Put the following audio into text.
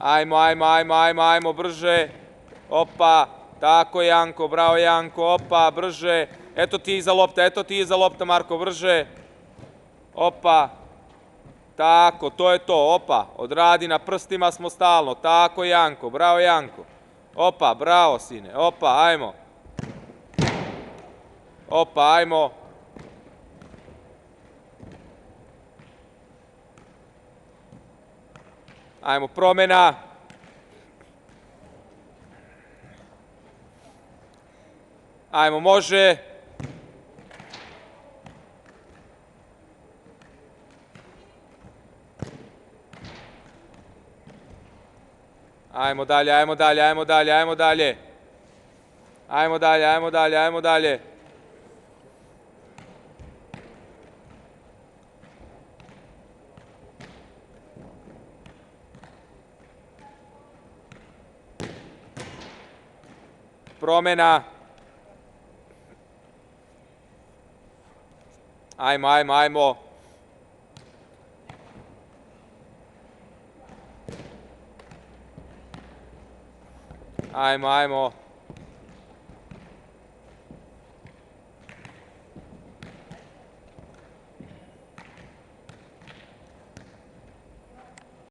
Ajmo, ajmo, ajmo, ajmo, ajmo, brže. Opa, tako Janko, bravo Janko, opa, brže. Eto ti iza lopta, Marko, brže. Opa, tako, to je to, opa, odradi, na prstima smo stalno, tako Janko, bravo Janko. Opa, bravo sine, opa, ajmo. Opa, ajmo. Ajmo, promena. Ajmo, može. Ajmo dalje, ajmo dalje, ajmo dalje, ajmo dalje. Ajmo dalje, ajmo dalje, ajmo dalje. Promena. Ajmo, ajmo, ajmo. Ajmo, ajmo.